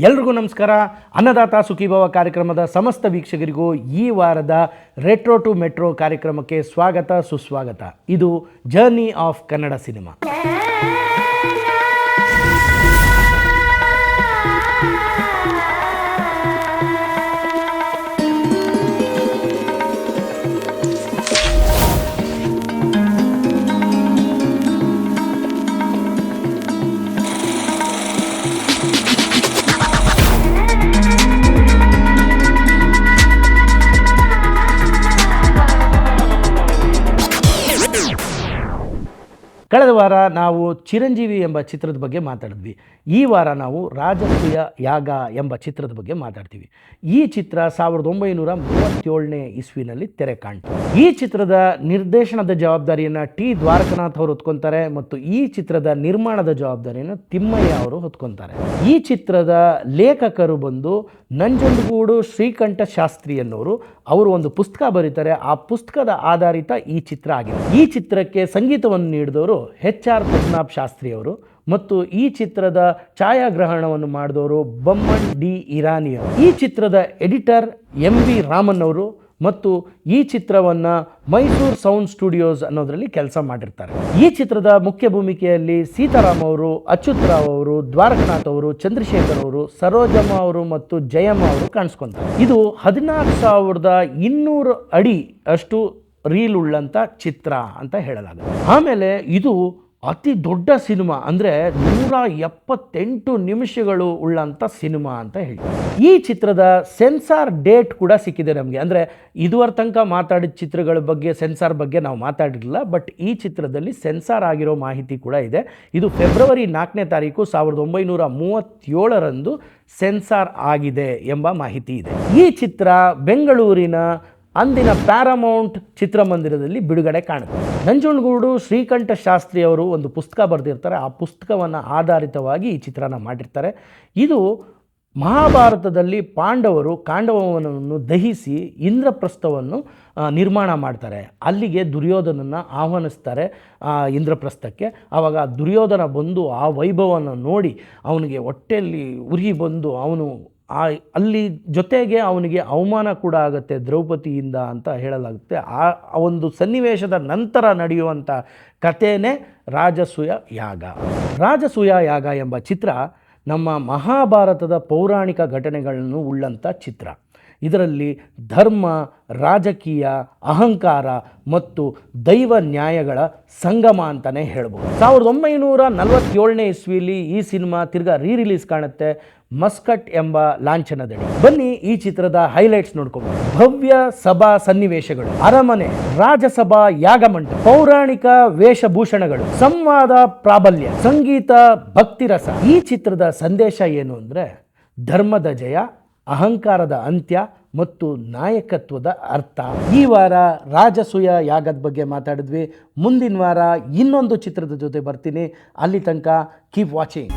ಎಲ್ರಿಗೂ ನಮಸ್ಕಾರ. ಅನ್ನದಾತ ಸುಖೀಭವ ಕಾರ್ಯಕ್ರಮದ ಸಮಸ್ತ ವೀಕ್ಷಕರಿಗೂ ಈ ವಾರದ ರೆಟ್ರೋ ಟು ಮೆಟ್ರೋ ಕಾರ್ಯಕ್ರಮಕ್ಕೆ ಸ್ವಾಗತ ಸುಸ್ವಾಗತ. ಇದು ಜರ್ನಿ ಆಫ್ ಕನ್ನಡ ಸಿನಿಮಾ. ಕಳೆದ ವಾರ ನಾವು ಚಿರಂಜೀವಿ ಎಂಬ ಚಿತ್ರದ ಬಗ್ಗೆ ಮಾತಾಡಿದ್ವಿ. ಈ ವಾರ ನಾವು ರಾಜಸೂಯ ಯಾಗ ಎಂಬ ಚಿತ್ರದ ಬಗ್ಗೆ ಮಾತಾಡ್ತೀವಿ. ಈ ಚಿತ್ರ 1937ನೇ ಇಸ್ವಿನಲ್ಲಿ ತೆರೆ ಕಾಣ್ತು. ಈ ಚಿತ್ರದ ನಿರ್ದೇಶನದ ಜವಾಬ್ದಾರಿಯನ್ನು ಟಿ ದ್ವಾರಕನಾಥ್ ಅವರು ಹೊತ್ಕೊತಾರೆ ಮತ್ತು ಈ ಚಿತ್ರದ ನಿರ್ಮಾಣದ ಜವಾಬ್ದಾರಿಯನ್ನು ತಿಮ್ಮಯ್ಯ ಅವರು ಹೊತ್ಕೊತಾರೆ. ಈ ಚಿತ್ರದ ಲೇಖಕರು ಬಂದು ನಂಜನಗೂಡು ಶ್ರೀಕಂಠ ಶಾಸ್ತ್ರಿ ಅನ್ನೋರು. ಅವರು ಒಂದು ಪುಸ್ತಕ ಬರೀತಾರೆ. ಆ ಪುಸ್ತಕದ ಆಧಾರಿತ ಈ ಚಿತ್ರ ಆಗಿದೆ. ಈ ಚಿತ್ರಕ್ಕೆ ಸಂಗೀತವನ್ನು ನೀಡಿದವರು HR ಪದ್ಮನಾಭ ಶಾಸ್ತ್ರಿ ಅವರು ಮತ್ತು ಈ ಚಿತ್ರದ ಛಾಯಾಗ್ರಹಣವನ್ನು ಮಾಡಿದವರು ಬಮ್ಮನ್ ಡಿ ಇರಾನಿ ಅವರು. ಈ ಚಿತ್ರದ ಎಡಿಟರ್ MV ರಾಮನ್ ಅವರು ಮತ್ತು ಈ ಚಿತ್ರವನ್ನು ಮೈಸೂರು ಸೌಂಡ್ ಸ್ಟುಡಿಯೋಸ್ ಅನ್ನೋದರಲ್ಲಿ ಕೆಲಸ ಮಾಡಿರ್ತಾರೆ. ಈ ಚಿತ್ರದ ಮುಖ್ಯ ಭೂಮಿಕೆಯಲ್ಲಿ ಸೀತಾರಾಮ್ ಅವರು, ಅಚ್ಯುತ್ ರಾವ್ ಅವರು, ದ್ವಾರಕನಾಥ್ ಅವರು, ಚಂದ್ರಶೇಖರ್ ಅವರು, ಸರೋಜಮ್ಮ ಅವರು ಮತ್ತು ಜಯಮ್ಮ ಅವರು ಕಾಣಿಸ್ಕೊಂತಾರೆ. ಇದು 14,200 ಅಡಿ ಅಷ್ಟು ರೀಲ್ ಉಳ್ಳಂಥ ಚಿತ್ರ ಅಂತ ಹೇಳಲಾಗುತ್ತೆ. ಆಮೇಲೆ ಇದು ಅತಿ ದೊಡ್ಡ ಸಿನಿಮಾ, ಅಂದರೆ 178 ನಿಮಿಷಗಳು ಉಳ್ಳಂಥ ಸಿನಿಮಾ ಅಂತ ಹೇಳಿ. ಈ ಚಿತ್ರದ ಸೆನ್ಸಾರ್ ಡೇಟ್ ಕೂಡ ಸಿಕ್ಕಿದೆ ನಮಗೆ. ಅಂದರೆ ಇದುವರೆ ತನಕ ಮಾತಾಡಿದ ಚಿತ್ರಗಳ ಬಗ್ಗೆ ಸೆನ್ಸಾರ್ ಬಗ್ಗೆ ನಾವು ಮಾತಾಡಿರಲಿಲ್ಲ, ಬಟ್ ಈ ಚಿತ್ರದಲ್ಲಿ ಸೆನ್ಸಾರ್ ಆಗಿರೋ ಮಾಹಿತಿ ಕೂಡ ಇದೆ. ಇದು ಫೆಬ್ರವರಿ 4ನೇ ತಾರೀಕು 1937ರಂದು ಸೆನ್ಸಾರ್ ಆಗಿದೆ ಎಂಬ ಮಾಹಿತಿ ಇದೆ. ಈ ಚಿತ್ರ ಬೆಂಗಳೂರಿನ ಅಂದಿನ ಪ್ಯಾರಾಮೌಂಟ್ ಚಿತ್ರಮಂದಿರದಲ್ಲಿ ಬಿಡುಗಡೆ ಕಾಣುತ್ತೆ. ನಂಜನಗೂಡು ಶ್ರೀಕಂಠ ಶಾಸ್ತ್ರಿ ಅವರು ಒಂದು ಪುಸ್ತಕ ಬರೆದಿರ್ತಾರೆ. ಆ ಪುಸ್ತಕವನ್ನು ಆಧಾರಿತವಾಗಿ ಈ ಚಿತ್ರನ ಮಾಡಿರ್ತಾರೆ. ಇದು ಮಹಾಭಾರತದಲ್ಲಿ ಪಾಂಡವರು ಕಾಂಡವವನ್ನು ದಹಿಸಿ ಇಂದ್ರಪ್ರಸ್ಥವನ್ನು ನಿರ್ಮಾಣ ಮಾಡ್ತಾರೆ. ಅಲ್ಲಿಗೆ ದುರ್ಯೋಧನನ್ನು ಆಹ್ವಾನಿಸ್ತಾರೆ ಇಂದ್ರಪ್ರಸ್ಥಕ್ಕೆ. ಆವಾಗ ದುರ್ಯೋಧನ ಬಂದು ಆ ವೈಭವವನ್ನು ನೋಡಿ ಅವನಿಗೆ ಹೊಟ್ಟೆಯಲ್ಲಿ ಉರಿ ಬಂದು ಅವನು ಅಲ್ಲಿ ಜೊತೆಗೆ ಅವನಿಗೆ ಅವಮಾನ ಕೂಡ ಆಗುತ್ತೆ ದ್ರೌಪದಿಯಿಂದ ಅಂತ ಹೇಳಲಾಗುತ್ತೆ. ಆ ಒಂದು ಸನ್ನಿವೇಶದ ನಂತರ ನಡೆಯುವಂಥ ಕಥೆನೇ ರಾಜಸೂಯ ಯಾಗ. ರಾಜಸೂಯ ಯಾಗ ಎಂಬ ಚಿತ್ರ ನಮ್ಮ ಮಹಾಭಾರತದ ಪೌರಾಣಿಕ ಘಟನೆಗಳನ್ನು ಉಳ್ಳಂಥ ಚಿತ್ರ. ಇದರಲ್ಲಿ ಧರ್ಮ, ರಾಜಕೀಯ, ಅಹಂಕಾರ ಮತ್ತು ದೈವ ನ್ಯಾಯಗಳ ಸಂಗಮ ಅಂತಲೇ ಹೇಳ್ಬೋದು. 1947ನೇ ಇಸ್ವಿಲಿ ಈ ಸಿನಿಮಾ ತಿರ್ಗಾ ರಿಲೀಸ್ ಕಾಣುತ್ತೆ ಮಸ್ಕಟ್ ಎಂಬ ಲಾಂಛನದಡಿ. ಬನ್ನಿ ಈ ಚಿತ್ರದ ಹೈಲೈಟ್ಸ್ ನೋಡ್ಕೊಂಡು. ಭವ್ಯ ಸಭಾ ಸನ್ನಿವೇಶಗಳು, ಅರಮನೆ, ರಾಜಸಭಾ ಯಾಗಮಂಟಪ, ಪೌರಾಣಿಕ ವೇಷಭೂಷಣಗಳು, ಸಂವಾದ ಪ್ರಾಬಲ್ಯ, ಸಂಗೀತ, ಭಕ್ತಿರಸ. ಈ ಚಿತ್ರದ ಸಂದೇಶ ಏನು ಅಂದರೆ ಧರ್ಮದ ಜಯ, ಅಹಂಕಾರದ ಅಂತ್ಯ ಮತ್ತು ನಾಯಕತ್ವದ ಅರ್ಥ. ಈ ವಾರ ರಾಜಸೂಯ ಯಾಗದ ಬಗ್ಗೆ ಮಾತಾಡಿದ್ವಿ. ಮುಂದಿನ ವಾರ ಇನ್ನೊಂದು ಚಿತ್ರದ ಜೊತೆ ಬರ್ತೀನಿ. ಅಲ್ಲಿ ತನಕ ಕೀಪ್ ವಾಚಿಂಗ್.